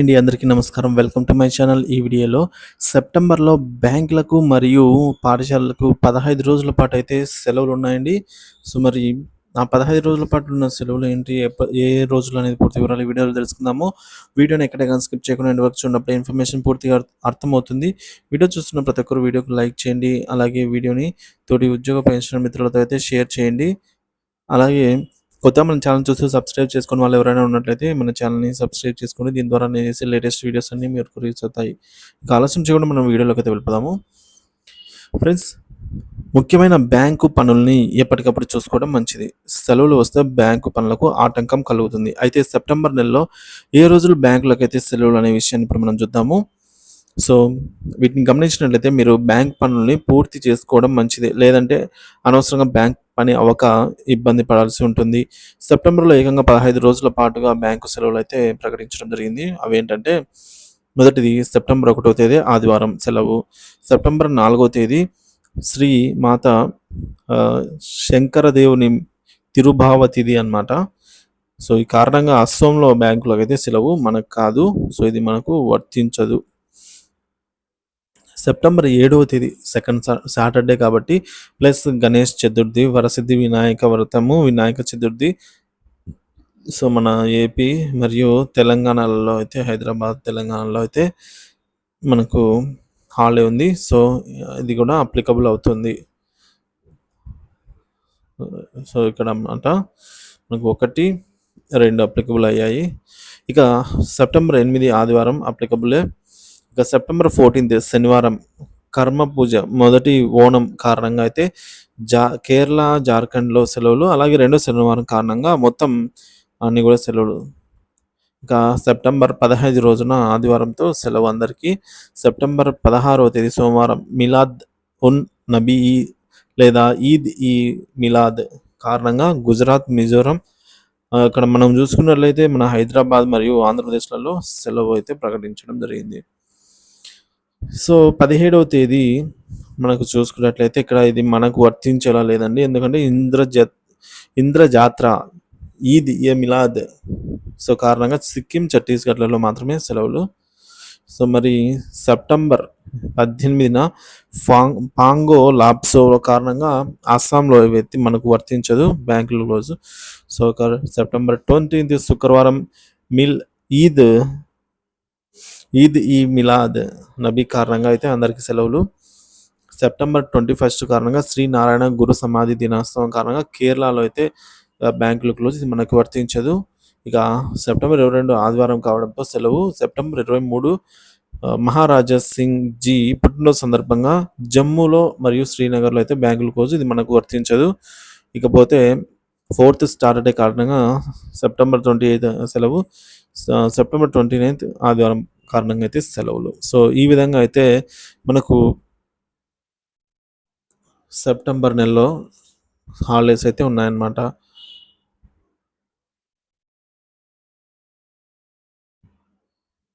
అండి అందరికీ నమస్కారం. Welcome to my channel. ఈ వీడియోలో సెప్టెంబర్‌లో బ్యాంకులకు మరియు పాఠశాలలకు 15 రోజుల పాటైతే సెలవులున్నాయండి. సో, మరి ఆ 15 రోజుల పాటు ఉన్న సెలవులు ఏంటి? ఏ రోజులనేది పూర్తి వివరాలు ఈ వీడియోలో తెలుసుకుందాము. వీడియోని ఎక్కడ గాని స్కిప్ చేయకుండా ఎండ్ వరకు చూడనప్పుడే ఇన్ఫర్మేషన్ పూర్తిగా అర్థమవుతుంది. వీడియో చూస్తున్న ప్రతి ఒక్కరు వీడియోకి లైక్ చేయండి. అలాగే వీడియోని తోటి ఉద్యోగ పెన్షన్ మిత్రులతో అయితే షేర్ చేయండి. అలాగే కొత్తగా మన ఛానల్ చూస్తూ సబ్స్క్రైబ్ చేసుకుని వాళ్ళు ఎవరైనా ఉన్నట్లయితే మన ఛానల్‌ని సబ్స్క్రైబ్ చేసుకొని దీని ద్వారా నేను చేసే లేటెస్ట్ వీడియోస్ అన్నీ మీకు రీచ్ అవుతాయి. ఇక ఆలస్యం చేయకుండా మనం వీడియోలోకి అయితే వెళ్ళిపోదాము. ఫ్రెండ్స్, ముఖ్యమైన బ్యాంకు పనుల్ని ఎప్పటికప్పుడు చూసుకోవడం మంచిది. సెలవులు వస్తే బ్యాంకు పనులకు ఆటంకం కలుగుతుంది. అయితే సెప్టెంబర్ నెలలో ఏ రోజులు బ్యాంకులకైతే సెలవులు అనే విషయాన్ని ఇప్పుడు మనం చూద్దాము. సో, వీటిని గమనించినట్లయితే మీరు బ్యాంక్ పనుల్ని పూర్తి చేసుకోవడం మంచిది. లేదంటే అనవసరంగా బ్యాంక్ పని అవ్వక ఇబ్బంది పడాల్సి ఉంటుంది. సెప్టెంబర్‌లో ఏకంగా 15 రోజుల పాటుగా బ్యాంకు సెలవులైతే ప్రకటించడం జరిగింది. అవేంటంటే మొదటిది సెప్టెంబర్ 1వ తేదీ ఆదివారం సెలవు. సెప్టెంబర్ 4వ తేదీ శ్రీ మాత ఆహ్, శంకరదేవుని తిరుభావ తిథి అన్నమాట. సో, ఈ కారణంగా అస్సాంలో బ్యాంకులకైతే సెలవు. మనకు కాదు. సో, ఇది మనకు వర్తించదు. సెప్టెంబర్ 7వ తేదీ సెకండ్ సాటర్డే కాబట్టి ప్లస్ గణేష్ చతుర్థి, వరసిద్ధి వినాయక వ్రతము, వినాయక చతుర్థి. సో, మన ఏపీ మరియు తెలంగాణలలో అయితే హైదరాబాద్, తెలంగాణలో అయితే మనకు హాలిడే ఉంది. సో, ఇది కూడా అప్లికబుల్ అవుతుంది. సో, ఇక్కడ అన్నమాట మనకు 1, 2 అప్లికబుల్ అయ్యాయి. ఇక సెప్టెంబర్ 8 ఆదివారం అప్లికబులే. ఇక సెప్టెంబర్ 14 శనివారం కర్మ పూజ మొదటి ఓణం కారణంగా అయితే కేరళ, జార్ఖండ్‌లో సెలవులు. అలాగే రెండో శనివారం కారణంగా మొత్తం అన్నీ కూడా సెలవులు. ఇక సెప్టెంబర్ 15 రోజున ఆదివారంతో సెలవు అందరికీ. సెప్టెంబర్ 16వ తేదీ సోమవారం మిలాద్ ఉన్ నబీ లేదా ఈద్ ఈ మిలాద్ కారణంగా గుజరాత్, మిజోరం ఇక్కడ మనం చూసుకున్నట్లయితే మన హైదరాబాద్ మరియు ఆంధ్రప్రదేశ్‌లలో సెలవు అయితే ప్రకటించడం జరిగింది. సో, 17వ తేదీ మనకు చూసుకున్నట్లయితే ఇక్కడ ఇది మనకు వర్తించేలా లేదండి. ఎందుకంటే ఇంద్రజాత్ర, ఈద్ ఏ మిలాద్ సో, కారణంగా సిక్కిం, ఛత్తీస్‌గఢ్‌లలో మాత్రమే సెలవులు. సో, మరి సెప్టెంబర్ 18న పాంగో లాప్సో కారణంగా అస్సాంలో ఇవైతే మనకు వర్తించదు. బ్యాంకులు క్లోజ్. సో, సెప్టెంబర్ 20 శుక్రవారం ఈద్ ఈద్ ఈ మిలాద్ నబీ కారణంగా అయితే అందరికీ సెలవులు. సెప్టెంబర్ 21 కారణంగా శ్రీనారాయణ గురు సమాధి దినోత్సవం కారణంగా కేరళలో అయితే బ్యాంకులు క్లోజ్. ఇది మనకు వర్తించదు. ఇక సెప్టెంబర్ 22 ఆదివారం కావడంతో సెలవు. సెప్టెంబర్ 23 మహారాజా సింగ్ జీ పుట్టినరోజు సందర్భంగా జమ్మూలో మరియు శ్రీనగర్లో అయితే బ్యాంకులు క్లోజ్. ఇది మనకు వర్తించదు. ఇకపోతే 4th సాటర్డే కారణంగా సెప్టెంబర్ 28 సెలవు. సెప్టెంబర్ 29 ఆదివారం కారణంగా అయితే సెలవులు. సో, ఈ విధంగా అయితే మనకు సెప్టెంబర్ నెలలో హాలిడేస్ అయితే ఉన్నాయన్నమాట.